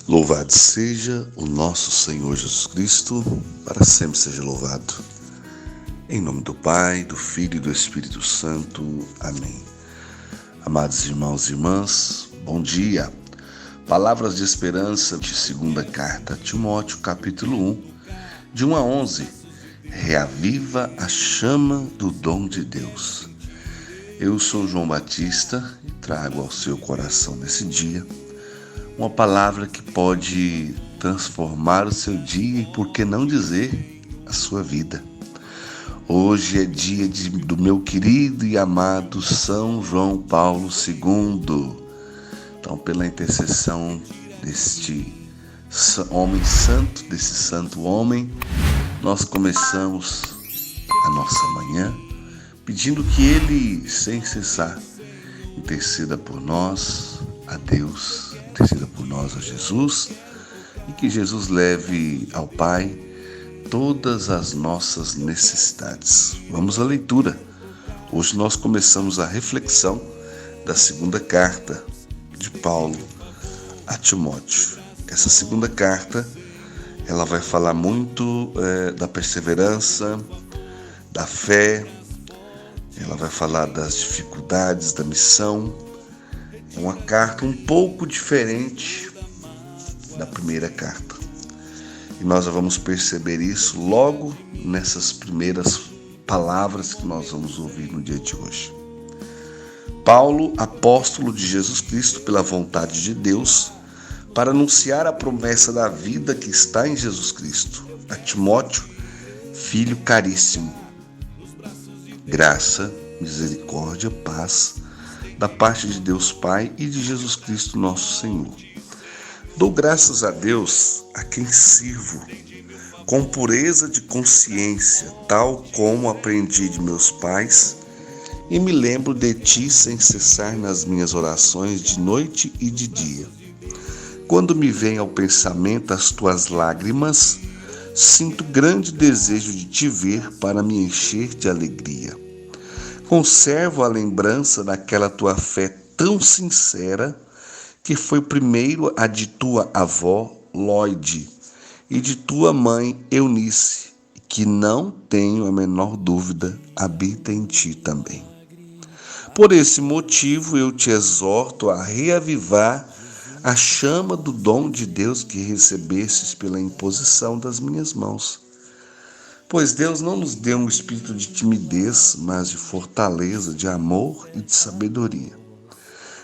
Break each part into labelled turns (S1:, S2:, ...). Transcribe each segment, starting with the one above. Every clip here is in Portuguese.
S1: Louvado seja o nosso Senhor Jesus Cristo, para sempre seja louvado. Em nome do Pai, do Filho e do Espírito Santo. Amém. Amados irmãos e irmãs, bom dia. Palavras de esperança de segunda carta a Timóteo, capítulo 1, de 1 a 11. Reaviva a chama do dom de Deus. Eu sou João Batista e trago ao seu coração nesse dia uma palavra que pode transformar o seu dia e, por que não dizer, a sua vida. Hoje é dia do meu querido e amado São João Paulo II. Então, pela intercessão deste homem santo, desse santo homem, nós começamos a nossa manhã pedindo que ele, sem cessar, interceda por nós, a Deus, interceda por nós a Jesus, e que Jesus leve ao Pai todas as nossas necessidades. Vamos à leitura. Hoje nós começamos a reflexão da segunda carta de Paulo a Timóteo. Essa segunda carta, ela vai falar muito da perseverança, da fé, ela vai falar das dificuldades da missão. É uma carta um pouco diferente da primeira carta. E nós já vamos perceber isso logo nessas primeiras palavras que nós vamos ouvir no dia de hoje. Paulo, apóstolo de Jesus Cristo pela vontade de Deus, para anunciar a promessa da vida que está em Jesus Cristo, a Timóteo, filho caríssimo. Graça, misericórdia, paz, da parte de Deus Pai e de Jesus Cristo nosso Senhor. Dou graças a Deus a quem sirvo, com pureza de consciência, tal como aprendi de meus pais, e me lembro de ti sem cessar nas minhas orações de noite e de dia. Quando me vem ao pensamento as tuas lágrimas, sinto grande desejo de te ver para me encher de alegria. Conservo a lembrança daquela tua fé tão sincera, que foi primeiro a de tua avó, Lóide, e de tua mãe, Eunice, que não tenho a menor dúvida, habita em ti também. Por esse motivo, eu te exorto a reavivar a chama do dom de Deus que recebestes pela imposição das minhas mãos. Pois Deus não nos deu um espírito de timidez, mas de fortaleza, de amor e de sabedoria.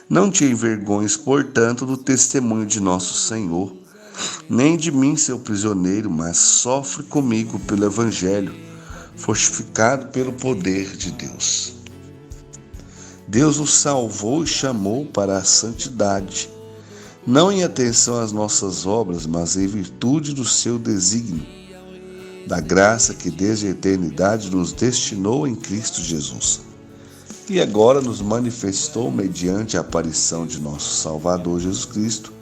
S1: Não te envergonhes, portanto, do testemunho de nosso Senhor, nem de mim, seu prisioneiro, mas sofre comigo pelo Evangelho, fortificado pelo poder de Deus. Deus nos salvou e chamou para a santidade, não em atenção às nossas obras, mas em virtude do seu desígnio, da graça que desde a eternidade nos destinou em Cristo Jesus, e agora nos manifestou mediante a aparição de nosso Salvador Jesus Cristo,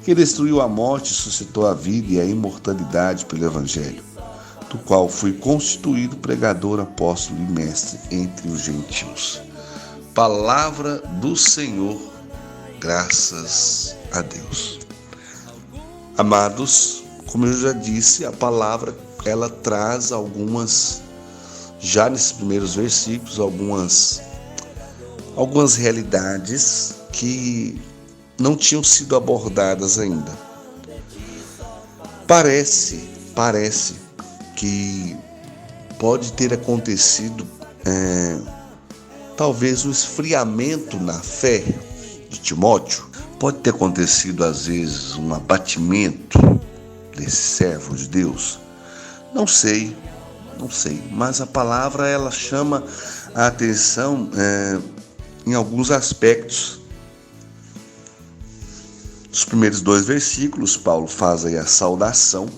S1: que destruiu a morte e suscitou a vida e a imortalidade pelo Evangelho, do qual fui constituído pregador, apóstolo e mestre entre os gentios. Palavra do Senhor, graças a Deus. Amados, como eu já disse, a palavra ela traz já nesses primeiros versículos, algumas realidades que não tinham sido abordadas ainda. Parece que pode ter acontecido talvez um esfriamento na fé de Timóteo. Pode ter acontecido às vezes um abatimento desse servo de Deus. Não sei, mas a palavra ela chama a atenção em alguns aspectos. Nos primeiros 2 versículos, Paulo faz aí a saudação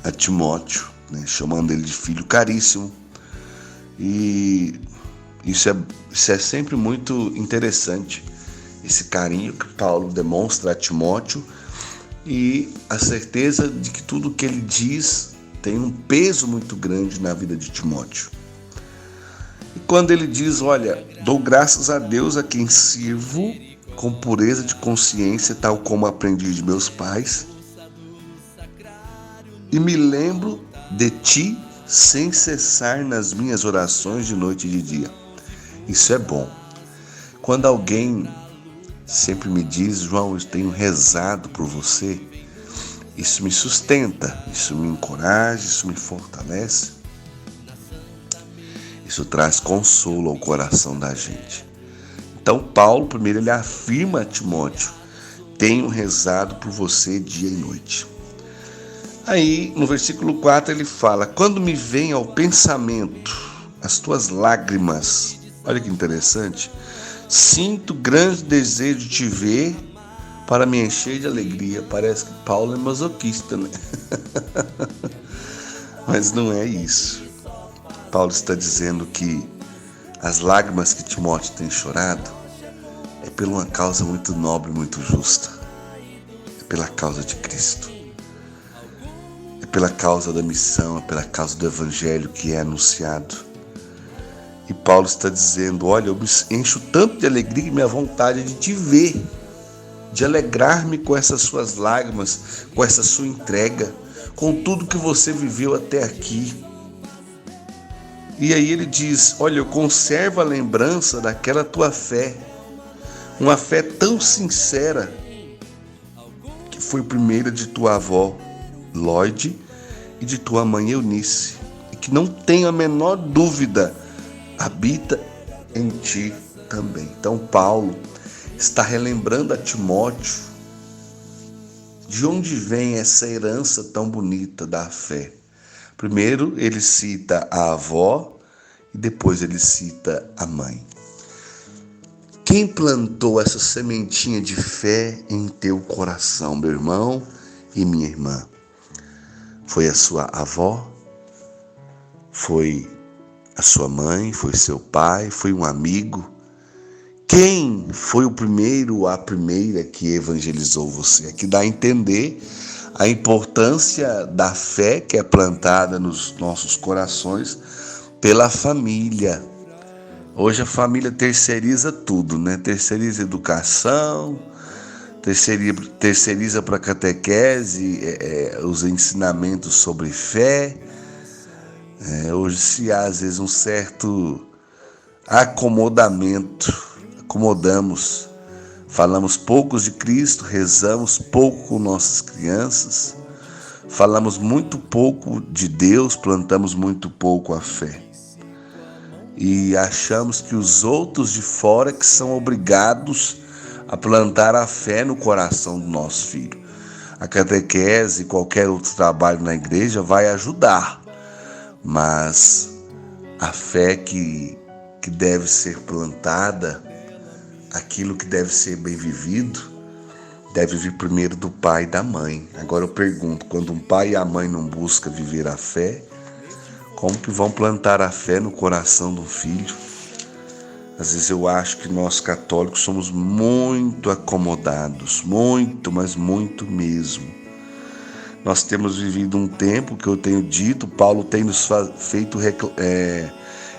S1: a Timóteo, chamando ele de filho caríssimo, e isso é sempre muito interessante, esse carinho que Paulo demonstra a Timóteo e a certeza de que tudo que ele diz tem um peso muito grande na vida de Timóteo. E quando ele diz, olha, dou graças a Deus a quem sirvo com pureza de consciência, tal como aprendi de meus pais, e me lembro de ti sem cessar nas minhas orações de noite e de dia. Isso é bom. Quando alguém sempre me diz, João, eu tenho rezado por você, isso me sustenta, isso me encoraja, isso me fortalece. Isso traz consolo ao coração da gente. Então Paulo, primeiro, ele afirma a Timóteo, tenho rezado por você dia e noite. Aí, no versículo 4, ele fala, quando me vem ao pensamento as tuas lágrimas, olha que interessante, sinto grande desejo de te ver para me encher de alegria. Parece que Paulo é masoquista, né? Mas não é isso. Paulo está dizendo que as lágrimas que Timóteo tem chorado é por uma causa muito nobre, muito justa. É pela causa de Cristo. É pela causa da missão, é pela causa do evangelho que é anunciado. E Paulo está dizendo, olha, eu me encho tanto de alegria e minha vontade de te ver, de alegrar-me com essas suas lágrimas, com essa sua entrega, com tudo que você viveu até aqui. E aí ele diz, olha, eu conservo a lembrança daquela tua fé, uma fé tão sincera, que foi primeira de tua avó, Lloyd, e de tua mãe, Eunice, e que não tenho a menor dúvida, habita em ti também. Então Paulo está relembrando a Timóteo de onde vem essa herança tão bonita da fé. Primeiro ele cita a avó e depois ele cita a mãe. Quem plantou essa sementinha de fé em teu coração, meu irmão e minha irmã? Foi a sua avó? Foi a sua mãe? Foi seu pai? Foi um amigo? Quem foi o primeiro ou a primeira que evangelizou você? Aqui dá a entender a importância da fé que é plantada nos nossos corações pela família. Hoje a família terceiriza tudo, né? Terceiriza educação, terceiriza para catequese os ensinamentos sobre fé. Hoje se há às vezes um certo acomodamos, falamos pouco de Cristo, rezamos pouco com nossas crianças, falamos muito pouco de Deus, plantamos muito pouco a fé. E achamos que os outros de fora que são obrigados a plantar a fé no coração do nosso filho. A catequese e qualquer outro trabalho na igreja vai ajudar, mas a fé que deve ser plantada, aquilo que deve ser bem vivido, deve vir primeiro do pai e da mãe. Agora eu pergunto, quando um pai e a mãe não buscam viver a fé, como que vão plantar a fé no coração do filho? Às vezes eu acho que nós católicos somos muito acomodados, muito, mas muito mesmo. Nós temos vivido um tempo que eu tenho dito, Paulo tem nos feito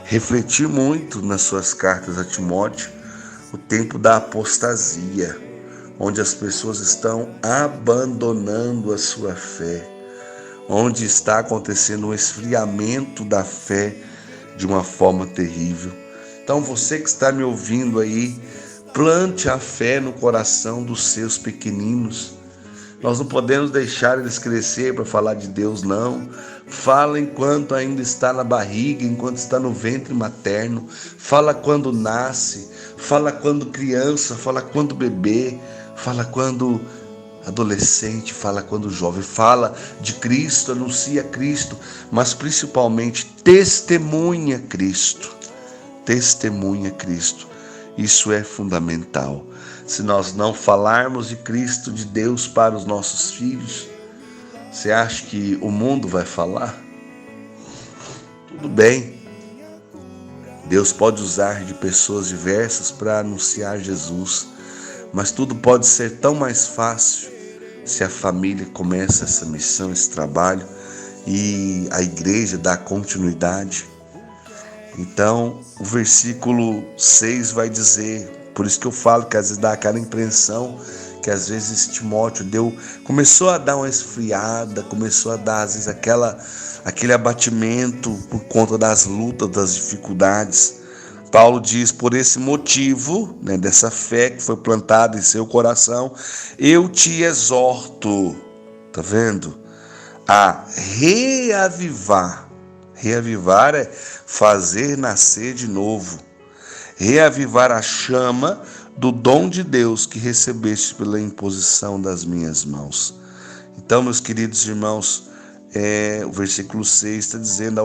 S1: refletir muito nas suas cartas a Timóteo, o tempo da apostasia, onde as pessoas estão abandonando a sua fé, onde está acontecendo um esfriamento da fé de uma forma terrível. Então você que está me ouvindo aí, plante a fé no coração dos seus pequeninos. Nós não podemos deixar eles crescer para falar de Deus, não. Fala enquanto ainda está na barriga, enquanto está no ventre materno. Fala quando nasce, fala quando criança, fala quando bebê, fala quando adolescente, fala quando jovem. Fala de Cristo, anuncia Cristo, mas principalmente testemunha Cristo. Testemunha Cristo. Isso é fundamental. Se nós não falarmos de Cristo, de Deus para os nossos filhos, você acha que o mundo vai falar? Tudo bem. Deus pode usar de pessoas diversas para anunciar Jesus, mas tudo pode ser tão mais fácil se a família começa essa missão, esse trabalho, e a igreja dá continuidade. Então, o versículo 6 vai dizer, por isso que eu falo que às vezes dá aquela impressão que às vezes Timóteo começou a dar uma esfriada, começou a dar às vezes aquele abatimento por conta das lutas, das dificuldades. Paulo diz, por esse motivo, dessa fé que foi plantada em seu coração, eu te exorto, tá vendo? A reavivar. Reavivar é fazer nascer de novo. Reavivar a chama do dom de Deus que recebeste pela imposição das minhas mãos. Então, meus queridos irmãos, o versículo 6 está dizendo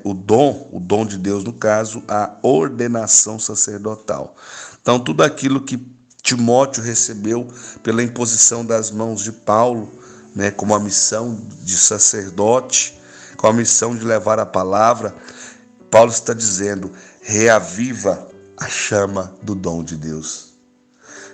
S1: o dom de Deus, no caso, a ordenação sacerdotal. Então, tudo aquilo que Timóteo recebeu pela imposição das mãos de Paulo, como a missão de sacerdote, com a missão de levar a palavra, Paulo está dizendo, reaviva a chama do dom de Deus.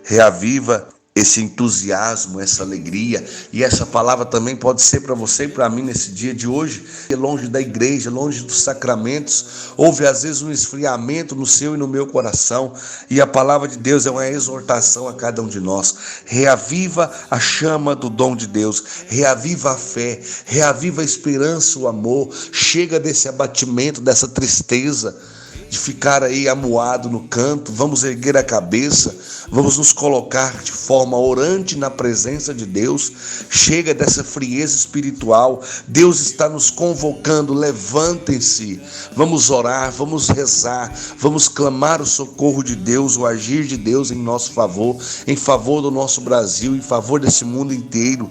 S1: Reaviva esse entusiasmo, essa alegria. E essa palavra também pode ser para você e para mim nesse dia de hoje. Longe da igreja, longe dos sacramentos, houve às vezes um esfriamento no seu e no meu coração. E a palavra de Deus é uma exortação a cada um de nós. Reaviva a chama do dom de Deus. Reaviva a fé. Reaviva a esperança, o amor. Chega desse abatimento, dessa tristeza, de ficar aí amuado no canto. Vamos erguer a cabeça, vamos nos colocar de forma orante na presença de Deus. Chega dessa frieza espiritual. Deus está nos convocando, levantem-se, vamos orar, vamos rezar, vamos clamar o socorro de Deus, o agir de Deus em nosso favor, em favor do nosso Brasil, em favor desse mundo inteiro.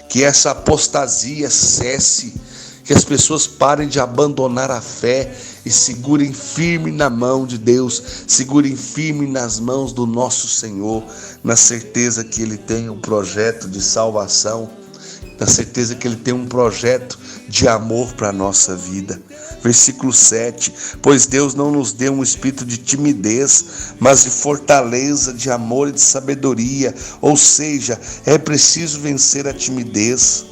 S1: Que essa apostasia cesse, que as pessoas parem de abandonar a fé e segurem firme na mão de Deus, segurem firme nas mãos do nosso Senhor, na certeza que Ele tem um projeto de salvação, na certeza que Ele tem um projeto de amor para a nossa vida. Versículo 7, pois Deus não nos deu um espírito de timidez, mas de fortaleza, de amor e de sabedoria. Ou seja, é preciso vencer a timidez.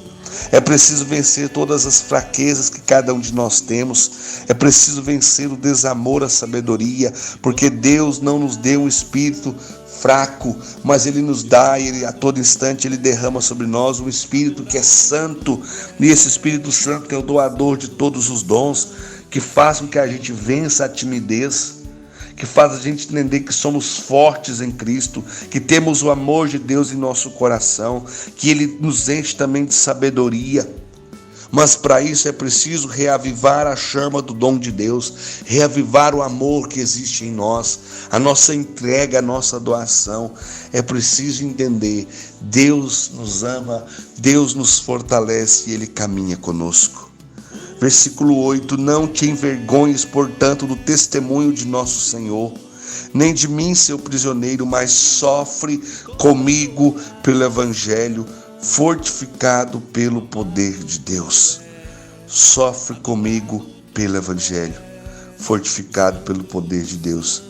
S1: É preciso vencer todas as fraquezas que cada um de nós temos. É preciso vencer o desamor, a sabedoria, porque Deus não nos deu um espírito fraco, mas Ele nos dá, e a todo instante Ele derrama sobre nós um Espírito que é santo, e esse Espírito Santo que é o doador de todos os dons, que faz com que a gente vença a timidez, que faz a gente entender que somos fortes em Cristo, que temos o amor de Deus em nosso coração, que Ele nos enche também de sabedoria. Mas para isso é preciso reavivar a chama do dom de Deus, reavivar o amor que existe em nós, a nossa entrega, a nossa doação. É preciso entender, Deus nos ama, Deus nos fortalece e Ele caminha conosco. Versículo 8, não te envergonhes, portanto, do testemunho de nosso Senhor, nem de mim, seu prisioneiro, mas sofre comigo pelo Evangelho, fortificado pelo poder de Deus. Sofre comigo pelo Evangelho, fortificado pelo poder de Deus.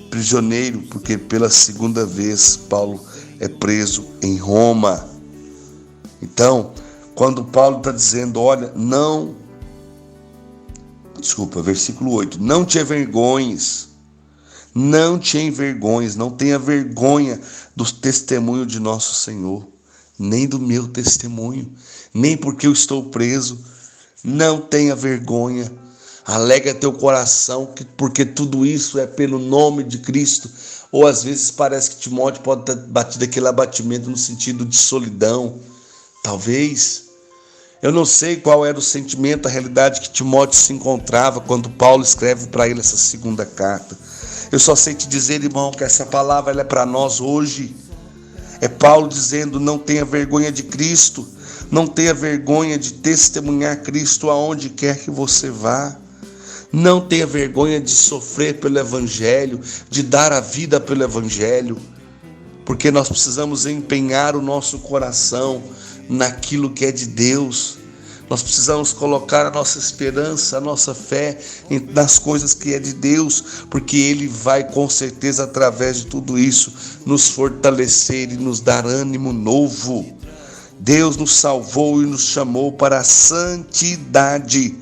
S1: Prisioneiro, porque pela segunda vez Paulo é preso em Roma. Então, quando Paulo está dizendo, versículo 8, não te envergonhes, não tenha vergonha do testemunho de nosso Senhor, nem do meu testemunho, nem porque eu estou preso. Não tenha vergonha, alegra teu coração, porque tudo isso é pelo nome de Cristo. Ou às vezes parece que Timóteo pode ter batido aquele abatimento no sentido de solidão, talvez. Eu não sei qual era o sentimento, a realidade que Timóteo se encontrava quando Paulo escreve para ele essa segunda carta. Eu só sei te dizer, irmão, que essa palavra ela é para nós hoje. É Paulo dizendo, não tenha vergonha de Cristo, não tenha vergonha de testemunhar Cristo aonde quer que você vá. Não tenha vergonha de sofrer pelo Evangelho, de dar a vida pelo Evangelho, porque nós precisamos empenhar o nosso coração naquilo que é de Deus. Nós precisamos colocar a nossa esperança, a nossa fé nas coisas que é de Deus, porque Ele vai com certeza através de tudo isso nos fortalecer e nos dar ânimo novo. Deus nos salvou e nos chamou para a santidade.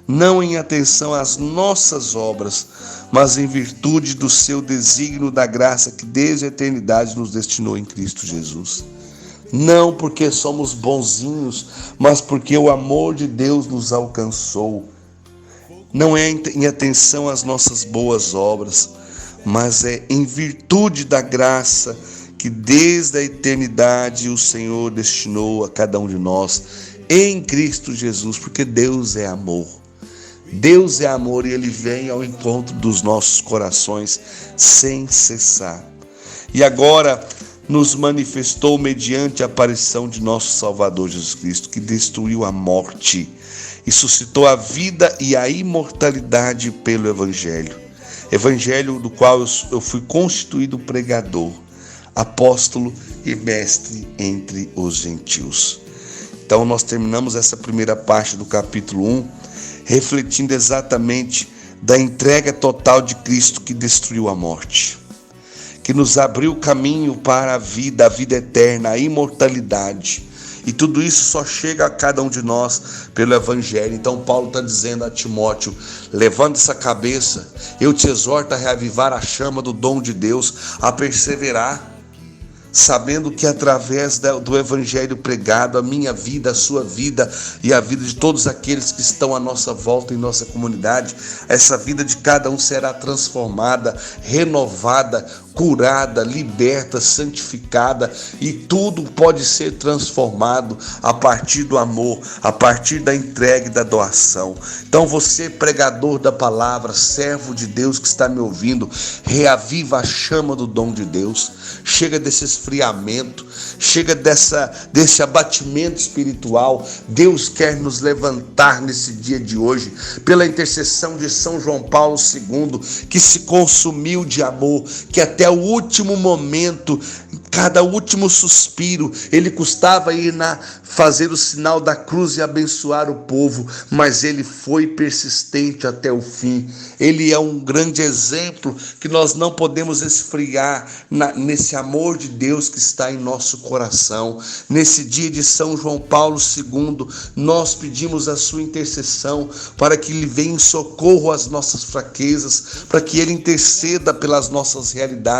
S1: não em atenção às nossas obras, mas em virtude do seu desígnio da graça que desde a eternidade nos destinou em Cristo Jesus. Não porque somos bonzinhos, mas porque o amor de Deus nos alcançou. Não é em atenção às nossas boas obras, mas é em virtude da graça que desde a eternidade o Senhor destinou a cada um de nós em Cristo Jesus, porque Deus é amor. Deus é amor e Ele vem ao encontro dos nossos corações sem cessar. E agora nos manifestou mediante a aparição de nosso Salvador Jesus Cristo, que destruiu a morte e suscitou a vida e a imortalidade pelo Evangelho. Evangelho do qual eu fui constituído pregador, apóstolo e mestre entre os gentios. Então nós terminamos essa primeira parte do capítulo 1, refletindo exatamente da entrega total de Cristo que destruiu a morte, que nos abriu o caminho para a vida eterna, a imortalidade. E tudo isso só chega a cada um de nós pelo Evangelho. Então Paulo está dizendo a Timóteo: levanta essa cabeça, eu te exorto a reavivar a chama do dom de Deus, a perseverar, sabendo que através do Evangelho pregado, a minha vida, a sua vida e a vida de todos aqueles que estão à nossa volta em nossa comunidade, essa vida de cada um será transformada, renovada, curada, liberta, santificada, e tudo pode ser transformado a partir do amor, a partir da entrega e da doação. Então você, pregador da palavra, servo de Deus que está me ouvindo, reaviva a chama do dom de Deus. Chega desse esfriamento, chega desse abatimento espiritual. Deus quer nos levantar nesse dia de hoje, pela intercessão de São João Paulo II, que se consumiu de amor, que até o último momento, cada último suspiro, ele custava ir fazer o sinal da cruz e abençoar o povo, mas ele foi persistente até o fim. Ele é um grande exemplo que nós não podemos esfriar nesse amor de Deus que está em nosso coração. Nesse dia de São João Paulo II, nós pedimos a sua intercessão para que ele venha em socorro às nossas fraquezas, para que ele interceda pelas nossas realidades.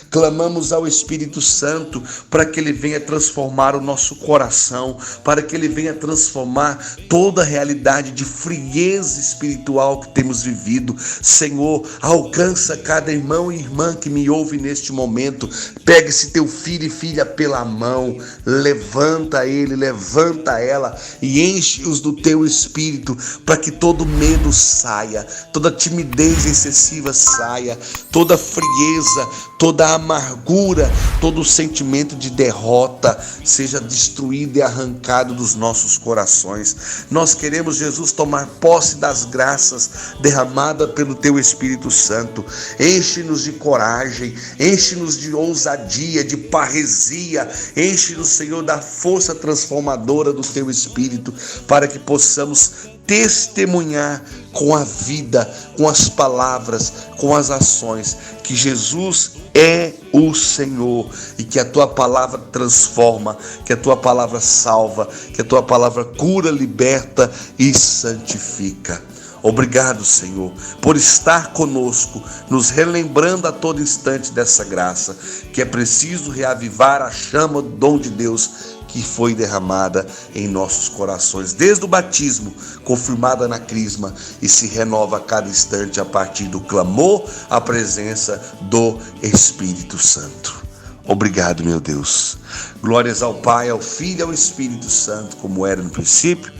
S1: Clamamos ao Espírito Santo para que ele venha transformar o nosso coração, para que ele venha transformar toda a realidade de frieza espiritual que temos vivido. Senhor, alcança cada irmão e irmã que me ouve neste momento. Pega esse teu filho e filha pela mão, levanta ele, levanta ela e enche-os do teu Espírito, para que todo medo saia, toda timidez excessiva saia, toda frieza, toda amargura, todo sentimento de derrota seja destruído e arrancado dos nossos corações. Nós queremos, Jesus, tomar posse das graças derramadas pelo teu Espírito Santo. Enche-nos de coragem, enche-nos de ousadia, de parresia, enche-nos, Senhor, da força transformadora do teu Espírito, para que possamos testemunhar com a vida, com as palavras, com as ações, que Jesus é o Senhor e que a tua palavra transforma, que a tua palavra salva, que a tua palavra cura, liberta e santifica. Obrigado, Senhor, por estar conosco, nos relembrando a todo instante dessa graça, que é preciso reavivar a chama do dom de Deus que foi derramada em nossos corações, desde o batismo, confirmada na crisma, e se renova a cada instante a partir do clamor à presença do Espírito Santo. Obrigado, meu Deus. Glórias ao Pai, ao Filho e ao Espírito Santo, como era no princípio,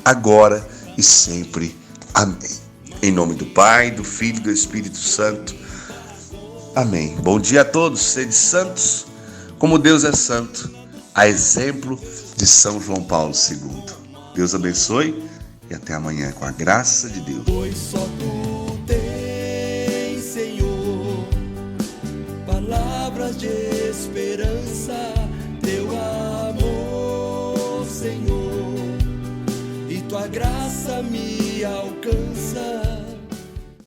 S1: agora e sempre. Amém. Em nome do Pai, do Filho e do Espírito Santo. Amém. Bom dia a todos. Sede santos, como Deus é santo, a exemplo de São João Paulo II. Deus abençoe e até amanhã, com a graça de Deus.
S2: Pois só tu tens, Senhor, palavras de esperança, teu amor, Senhor, e tua graça me